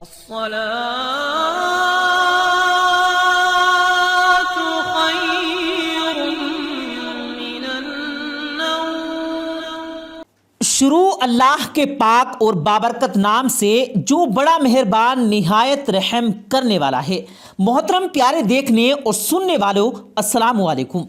الصلاة خير من النوم۔ شروع اللہ کے پاک اور بابرکت نام سے جو بڑا مہربان نہایت رحم کرنے والا ہے۔ محترم پیارے دیکھنے اور سننے والوں، السلام علیکم۔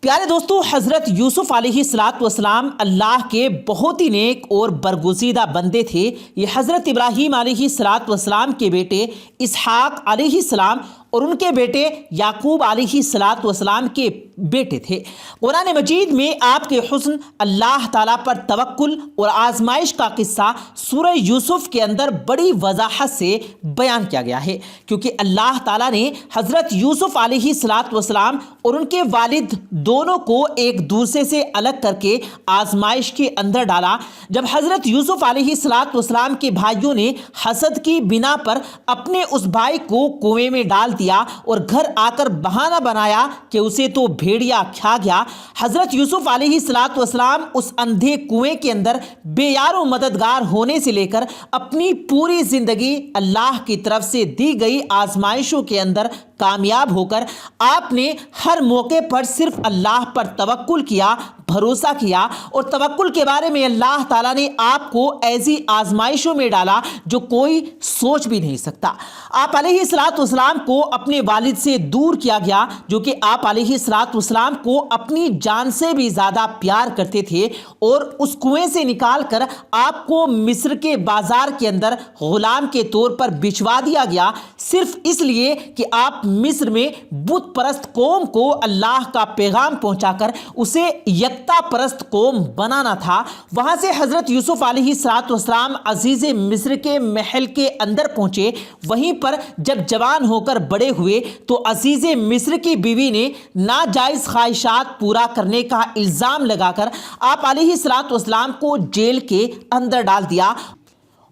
پیارے دوستو، حضرت یوسف علیہ السلام اللہ کے بہت ہی نیک اور برگزیدہ بندے تھے۔ یہ حضرت ابراہیم علیہ السلام کے بیٹے اسحاق علیہ السلام اور ان کے بیٹے یعقوب علیہ السلام کے بیٹے تھے۔ قرآن مجید میں آپ کے حسن، اللہ تعالیٰ پر توکل اور آزمائش کا قصہ سورہ یوسف کے اندر بڑی وضاحت سے بیان کیا گیا ہے، کیونکہ اللہ تعالیٰ نے حضرت یوسف علیہ السلام اور ان کے والد دونوں کو ایک دوسرے سے الگ کر کے آزمائش کے اندر ڈالا۔ جب حضرت یوسف علیہ السلام کے بھائیوں نے حسد کی بنا پر اپنے اس بھائی کو کنویں میں ڈال دیا اور گھر آ کر بہانہ بنایا کہ اسے تو بھیڑیا کھا گیا، حضرت یوسف علیہ السلام اس اندھے کنویں کے اندر بے یار و مددگار ہونے سے لے کر اپنی پوری زندگی اللہ کی طرف سے دی گئی آزمائشوں کے اندر کامیاب ہو کر آپ نے ہر موقع پر صرف اللہ پر توکل کیا، بھروسہ کیا، اور توکل کے بارے میں اللہ تعالیٰ نے آپ کو ایسی آزمائشوں میں ڈالا جو کوئی سوچ بھی نہیں سکتا۔ آپ علیہ السلام کو اپنے والد سے دور کیا گیا، جو کہ آپ علیہ السلام کو اپنی جان سے بھی زیادہ پیار کرتے تھے، اور اس کنویں سے نکال کر آپ کو مصر کے بازار کے اندر غلام کے طور پر بچوا دیا گیا، صرف اس لیے کہ آپ مصر میں بت پرست قوم کو اللہ کا پیغام پہنچا کر اسے یکتا پرست قوم بنانا تھا۔ وہاں سے حضرت یوسف علیہ السلام عزیز مصر کے محل کے اندر پہنچے۔ وہیں پر جب جوان ہو کر بڑے ہوئے تو عزیز مصر کی بیوی نے ناجائز خواہشات پورا کرنے کا الزام لگا کر آپ علیہ السلام کو جیل کے اندر ڈال دیا،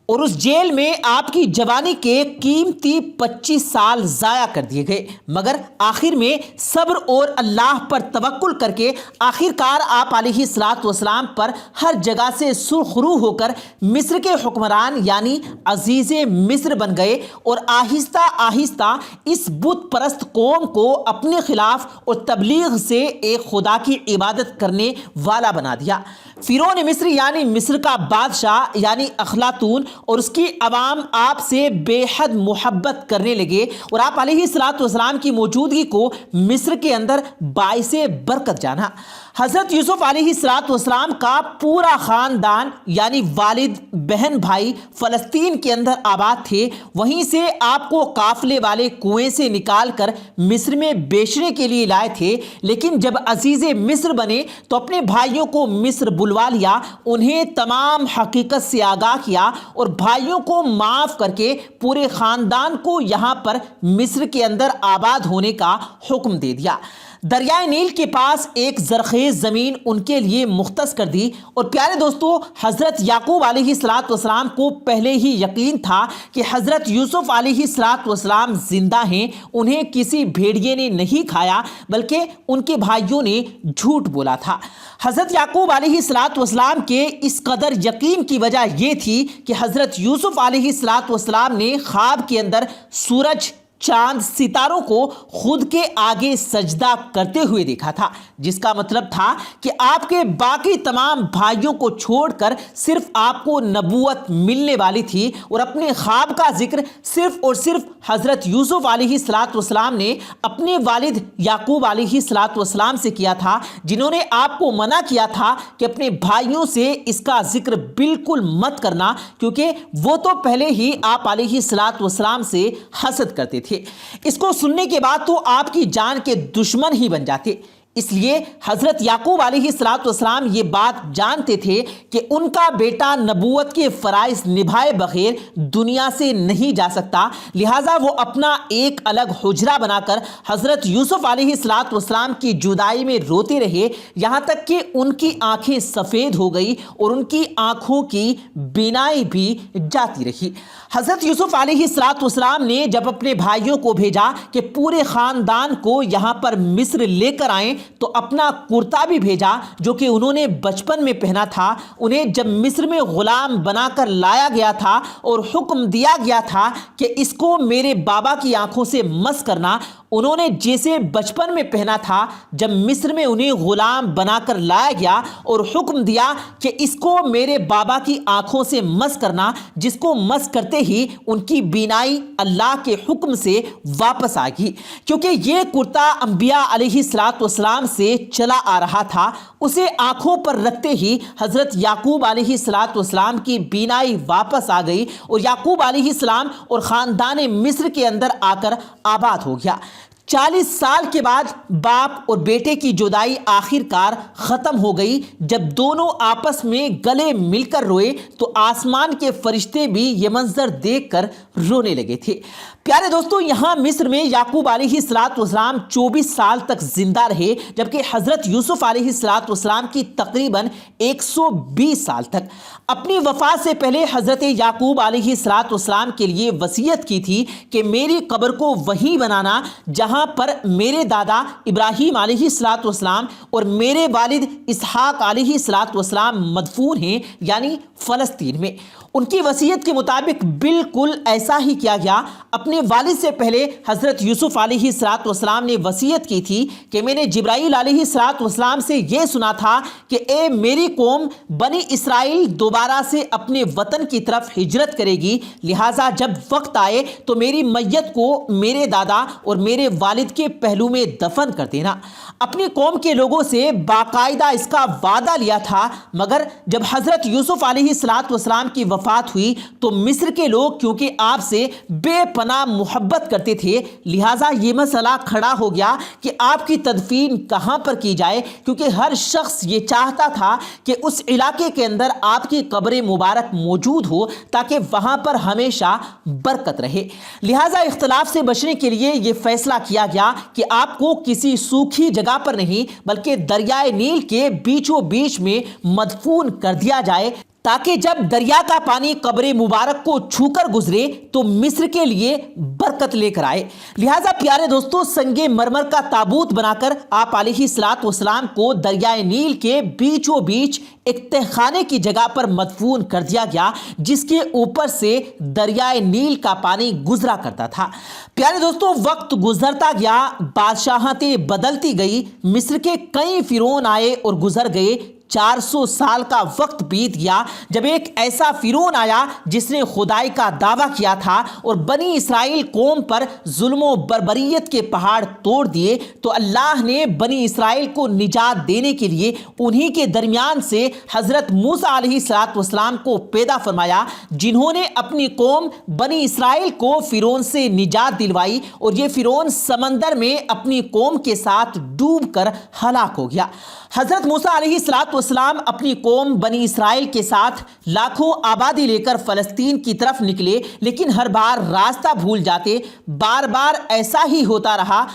اور اس جیل میں آپ کی جوانی کے قیمتی 25 سال ضائع کر دیے گئے، مگر آخر میں صبر اور اللہ پر توکل کر کے آخر کار آپ علیہ السلام پر ہر جگہ سے سرخرو ہو کر مصر کے حکمران یعنی عزیز مصر بن گئے، اور آہستہ آہستہ اس بت پرست قوم کو اپنے خلاف اور تبلیغ سے ایک خدا کی عبادت کرنے والا بنا دیا۔ فرعون مصر یعنی مصر کا بادشاہ یعنی اخلاطون اور اس کی عوام آپ سے بے حد محبت کرنے لگے، اور آپ علیہ السلام کی موجودگی کو مصر کے اندر باعث برکت جانا۔ حضرت یوسف علیہ السلام کا پورا خاندان یعنی والد، بہن، بھائی فلسطین کے اندر آباد تھے۔ وہیں سے آپ کو قافلے والے کنویں سے نکال کر مصر میں بیچنے کے لیے لائے تھے، لیکن جب عزیز مصر بنے تو اپنے بھائیوں کو مصر بلوا لیا، انہیں تمام حقیقت سے آگاہ کیا، اور بھائیوں کو معاف کر کے پورے خاندان کو یہاں پر مصر کے اندر آباد ہونے کا حکم دے دیا۔ دریائے نیل کے پاس ایک زرخیز زمین ان کے لیے مختص کر دی، اور پیارے دوستو، حضرت یعقوب علیہ السلام کو پہلے ہی یقین تھا کہ حضرت یوسف علیہ السلام زندہ ہیں، انہیں کسی بھیڑیے نے نہیں کھایا بلکہ ان کے بھائیوں نے جھوٹ بولا تھا۔ حضرت یعقوب علیہ السلام کے اس قدر یقین کی وجہ یہ تھی کہ حضرت یوسف علیہ السلام نے خواب کے اندر سورج، چاند، ستاروں کو خود کے آگے سجدہ کرتے ہوئے دیکھا تھا، جس کا مطلب تھا کہ آپ کے باقی تمام بھائیوں کو چھوڑ کر صرف آپ کو نبوت ملنے والی تھی، اور اپنے خواب کا ذکر صرف اور صرف حضرت یوسف علیہ السلام نے اپنے والد یعقوب علیہ السلام سے کیا تھا، جنہوں نے آپ کو منع کیا تھا کہ اپنے بھائیوں سے اس کا ذکر بالکل مت کرنا، کیونکہ وہ تو پہلے ہی آپ علیہ السلام سے حسد کرتے تھے۔ اس کو سننے کے بعد تو آپ کی جان کے دشمن ہی بن جاتے۔ اس لیے حضرت یعقوب علیہ السلام یہ بات جانتے تھے کہ ان کا بیٹا نبوت کے فرائض نبھائے بغیر دنیا سے نہیں جا سکتا، لہٰذا وہ اپنا ایک الگ حجرہ بنا کر حضرت یوسف علیہ السلام کی جدائی میں روتے رہے، یہاں تک کہ ان کی آنکھیں سفید ہو گئی اور ان کی آنکھوں کی بینائی بھی جاتی رہی۔ حضرت یوسف علیہ السلام نے جب اپنے بھائیوں کو بھیجا کہ پورے خاندان کو یہاں پر مصر لے کر آئیں، تو اپنا کرتا بھی بھیجا جو کہ انہوں نے بچپن میں پہنا تھا. انہیں جب مصر میں غلام بنا کر لایا گیا تھا اور حکم دیا گیا تھا کہ اس کو میرے بابا کی آنکھوں سے مس کرنا, انہوں نے جیسے بچپن میں پہنا تھا, جب مصر میں انہیں غلام بنا کر لایا گیا اور حکم دیا کہ اس کو میرے بابا کی آنکھوں سے مس کرنا, جس کو مس کرتے ہی ان کی بینائی اللہ کے حکم سے واپس آ گئی, کیونکہ یہ کرتا انبیاء علیہ السلام سے چلا آ رہا تھا. اسے آنکھوں پر رکھتے ہی حضرت یعقوب علیہ السلام کی بینائی واپس آ گئی اور یعقوب علیہ السلام اور خاندان مصر کے اندر آ کر آباد ہو گیا. 40 سال کے بعد باپ اور بیٹے کی جدائی آخر کار ختم ہو گئی. جب دونوں آپس میں گلے مل کر روئے تو آسمان کے فرشتے بھی یہ منظر دیکھ کر رونے لگے تھے. پیارے دوستو, یہاں مصر میں یعقوب علیہ السلام 24 سال تک زندہ رہے, جبکہ حضرت یوسف علیہ السلام کی تقریباً 120 سال تک. اپنی وفات سے پہلے حضرت یعقوب علیہ السلام کے لیے وصیت کی تھی کہ میری قبر کو وہیں بنانا جہاں پر میرے دادا ابراہیم علیہ السلام اور میرے والد اسحاق علیہ السلام مدفون ہیں, یعنی فلسطین میں. ان کی وصیت کے مطابق بالکل ایسا ہی کیا گیا. اپنے والد سے پہلے حضرت یوسف علیہ السلام نے وصیت کی تھی کہ میں نے جبرائیل علیہ السلام سے یہ سنا تھا کہ اے میری قوم, بنی اسرائیل دوبارہ سے اپنے وطن کی طرف ہجرت کرے گی, لہٰذا جب وقت آئے تو میری میت کو میرے دادا اور میرے والد کے پہلو میں دفن کر دینا. اپنی قوم کے لوگوں سے باقاعدہ اس کا وعدہ لیا تھا, مگر جب حضرت یوسف علیہ السلام کی وفات ہوئی تو مصر کے لوگ کیونکہ آپ سے بے پناہ محبت کرتے تھے, لہٰذا یہ مسئلہ کھڑا ہو گیا کہ آپ کی تدفین کہاں پر کی جائے, کیونکہ ہر شخص یہ چاہتا تھا کہ اس علاقے کے اندر آپ کی قبر مبارک موجود ہو تاکہ وہاں پر ہمیشہ برکت رہے. لہٰذا اختلاف سے بچنے کے لیے یہ فیصلہ کیا گیا کہ آپ کو کسی سوکھی جگہ پر نہیں بلکہ دریائے نیل کے بیچوں بیچ میں مدفون کر دیا جائے, تاکہ جب دریا کا پانی قبر مبارک کو چھو کر گزرے تو مصر کے لیے برکت لے کر آئے. لہٰذا پیارے دوستو, سنگ مرمر کا تابوت بنا کر آپ علیہ السلام کو دریائے نیل کے بیچوں بیچ ایک تہخانے کی جگہ پر مدفون کر دیا گیا, جس کے اوپر سے دریائے نیل کا پانی گزرا کرتا تھا. پیارے دوستو, وقت گزرتا گیا, بادشاہتیں بدلتی گئی, مصر کے کئی فرعون آئے اور گزر گئے. 400 سال کا وقت بیت گیا جب ایک ایسا فرعون آیا جس نے خدائی کا دعویٰ کیا تھا اور بنی اسرائیل قوم پر ظلم و بربریت کے پہاڑ توڑ دیے. تو اللہ نے بنی اسرائیل کو نجات دینے کے لیے انہی کے درمیان سے حضرت موسیٰ علیہ السلام کو پیدا فرمایا, جنہوں نے اپنی قوم بنی اسرائیل کو فرعون سے نجات دلوائی, اور یہ فرعون سمندر میں اپنی قوم کے ساتھ ڈوب کر ہلاک ہو گیا. حضرت موسیٰ علیہ السلام اپنی قوم بنی اسرائیل کے ساتھ لاکھوں آبادی لے کر فلسطین کی طرف نکلے, لیکن ہر بار راستہ بھول جاتے. بار بار ایسا ہی ہوتا رہا.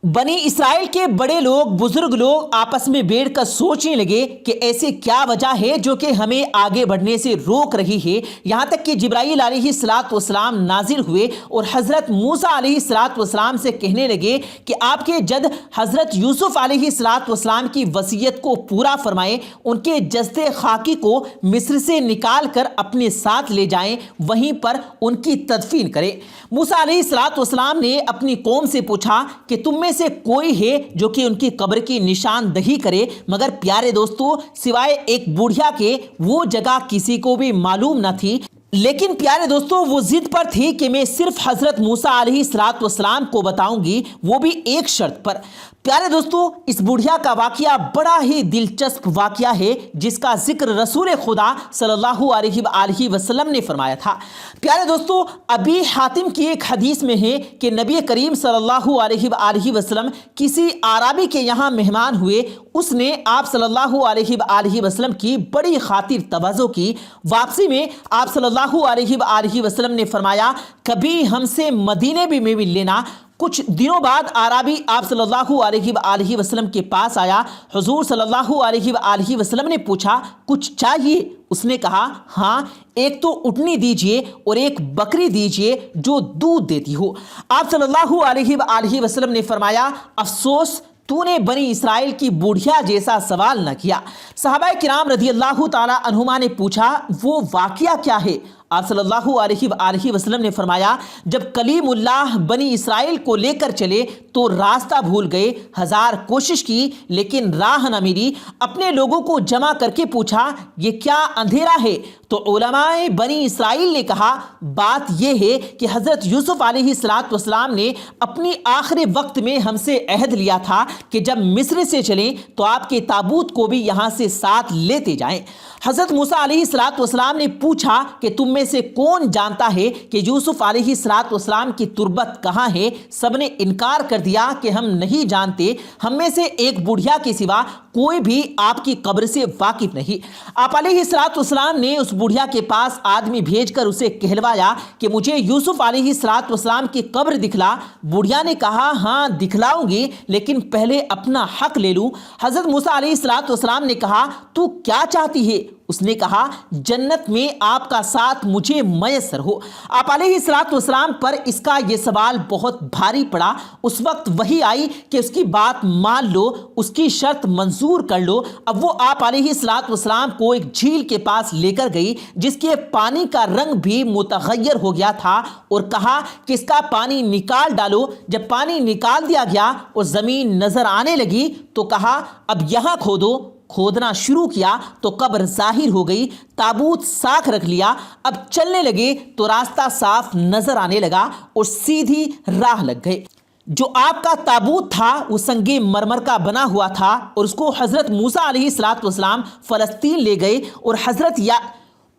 بنی اسرائیل کے بڑے لوگ, بزرگ لوگ آپس میں بیٹھ کر سوچنے لگے کہ ایسے کیا وجہ ہے جو کہ ہمیں آگے بڑھنے سے روک رہی ہے, یہاں تک کہ جبرائیل علیہ السلام نازل ہوئے اور حضرت موسیٰ علیہ السلام سے کہنے لگے کہ آپ کے جد حضرت یوسف علیہ السلام کی وصیت کو پورا فرمائیں, ان کے جسد خاکی کو مصر سے نکال کر اپنے ساتھ لے جائیں, وہیں پر ان کی تدفین کریں. موسیٰ علیہ السلام نے اپنی قوم سے پوچھا کہ تم میں سے کوئی ہے جو کہ ان کی قبر کی نشاندہی کرے, مگر پیارے دوستو, سوائے ایک بوڑھیا کے وہ جگہ کسی کو بھی معلوم نہ تھی. لیکن پیارے دوستو, وہ ضد پر تھی کہ میں صرف حضرت موسیٰ علیہ السلام کو بتاؤں گی, وہ بھی ایک شرط پر. پیارے دوستو, اس بڑھیا کا واقعہ بڑا ہی دلچسپ واقعہ ہے جس کا ذکر رسول خدا صلی اللہ علیہ وآلہ وسلم نے فرمایا تھا. پیارے دوستو, ابی حاتم کی ایک حدیث میں ہے کہ نبی کریم صلی اللہ علیہ وآلہ وسلم کسی عربی کے یہاں مہمان ہوئے. اس نے آپ صلی اللہ علیہ وآلہ وسلم کی بڑی خاطر تواضع کی. واپسی میں آپ صلی اللہ علیہ وآلہ وسلم نے فرمایا, کبھی ہم سے مدینے بھی میں مل لینا. کچھ دنوں بعد عربی آپ صلی اللہ علیہ وآلہ وسلم کے پاس آیا. حضور صلی اللہ علیہ وآلہ وسلم نے پوچھا, کچھ چاہیے؟ اس نے کہا, ہاں, ایک تو اٹھنی دیجئے اور ایک بکری دیجئے جو دودھ دیتی ہو. آپ صلی اللہ علیہ وآلہ وسلم نے فرمایا, افسوس تو نے بنی اسرائیل کی بوڑھیا جیسا سوال نہ کیا۔ صحابہ کرام رضی اللہ تعالی عنہما نے پوچھا وہ واقعہ کیا ہے؟ آپ صلی اللہ علیہ وآلہ وسلم نے فرمایا جب کلیم اللہ بنی اسرائیل کو لے کر چلے تو راستہ بھول گئے، 1000 کوشش کی لیکن راہ نہ ملی۔ اپنے لوگوں کو جمع کر کے پوچھا یہ کیا اندھیرا ہے؟ تو علماء بنی اسرائیل نے کہا بات یہ ہے کہ حضرت یوسف علیہ السلام نے اپنی آخری وقت میں ہم سے عہد لیا تھا کہ جب مصر سے چلیں تو آپ کے تابوت کو بھی یہاں سے ساتھ لیتے جائیں۔ حضرت موسیٰ علیہ السلام نے پوچھا کہ تم میں سے کون جانتا ہے کہ یوسف علیہ السلام کی تربت کہاں ہے؟ سب نے انکار کر دیا کہ ہم نہیں جانتے، ہم میں سے ایک بڑھیا کے سوا کوئی بھی آپ کی قبر سے واقف نہیں۔ آپ علیہ السلام نے اس بڑھیا کے پاس آدمی بھیج کر اسے کہلوایا کہ مجھے یوسف علیہ السلام کی قبر دکھلا۔ بڑھیا نے کہا ہاں دکھلاؤں گی لیکن پہلے اپنا حق لے لوں۔ حضرت موسیٰ علیہ السلام نے کہا تو کیا چاہتی ہے؟ اس نے کہا جنت میں آپ کا ساتھ مجھے میسر ہو۔ آپ علیہ السلام پر اس کا یہ سوال بہت بھاری پڑا۔ اس وقت وحی آئی کہ اس کی بات مان لو، اس کی شرط منظور کر لو۔ اب وہ آپ علیہ السلام کو ایک جھیل کے پاس لے کر گئی جس کے پانی کا رنگ بھی متغیر ہو گیا تھا اور کہا کہ اس کا پانی نکال ڈالو۔ جب پانی نکال دیا گیا اور زمین نظر آنے لگی تو کہا اب یہاں کھودو۔ کھودنا شروع کیا تو قبر ظاہر ہو گئی، تابوت ساکھ رکھ لیا۔ اب چلنے لگے تو راستہ صاف نظر آنے لگا اور سیدھی راہ لگ گئے۔ جو آپ کا تابوت تھا وہ سنگ مرمر کا بنا ہوا تھا اور اس کو حضرت موسیٰ علیہ السلام فلسطین لے گئے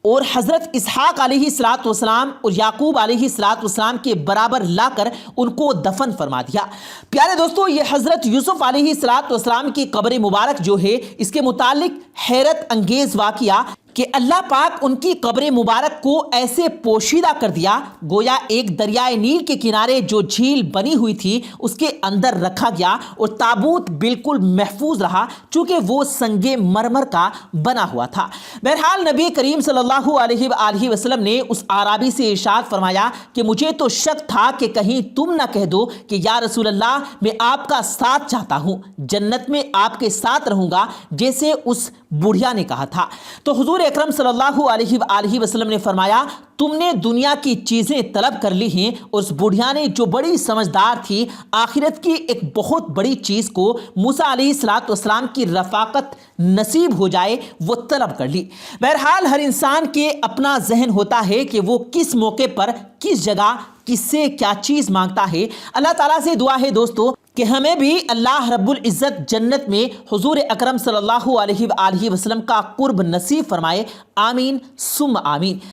اور حضرت اسحاق علیہ السلام اور یعقوب علیہ السلام کے برابر لا کر ان کو دفن فرما دیا۔ پیارے دوستو، یہ حضرت یوسف علیہ السلام کی قبر مبارک جو ہے اس کے متعلق حیرت انگیز واقعہ کہ اللہ پاک ان کی قبر مبارک کو ایسے پوشیدہ کر دیا گویا ایک دریائے نیل کے کنارے جو جھیل بنی ہوئی تھی اس کے اندر رکھا گیا اور تابوت بالکل محفوظ رہا چونکہ وہ سنگ مرمر کا بنا ہوا تھا۔ بہرحال نبی کریم صلی اللہ علیہ وآلہ وسلم نے اس اعرابی سے ارشاد فرمایا کہ مجھے تو شک تھا کہ کہیں تم نہ کہہ دو کہ یا رسول اللہ میں آپ کا ساتھ چاہتا ہوں، جنت میں آپ کے ساتھ رہوں گا جیسے اس بڑھیا نے کہا تھا۔ تو حضور اکرم صلی اللہ علیہ وآلہ وسلم نے فرمایا تم نے دنیا کی چیزیں طلب کر لی ہیں، اور اس بڑھیا نے جو بڑی سمجھدار تھی آخرت کی ایک بہت بڑی چیز کو موسیٰ علیہ السلام کی رفاقت نصیب ہو جائے وہ طلب کر لی۔ بہرحال ہر انسان کے اپنا ذہن ہوتا ہے کہ وہ کس موقع پر کس جگہ کس سے کیا چیز مانگتا ہے۔ اللہ تعالیٰ سے دعا ہے دوستو کہ ہمیں بھی اللہ رب العزت جنت میں حضور اکرم صلی اللہ علیہ وآلہ وسلم کا قرب نصیب فرمائے۔ آمین ثم آمین۔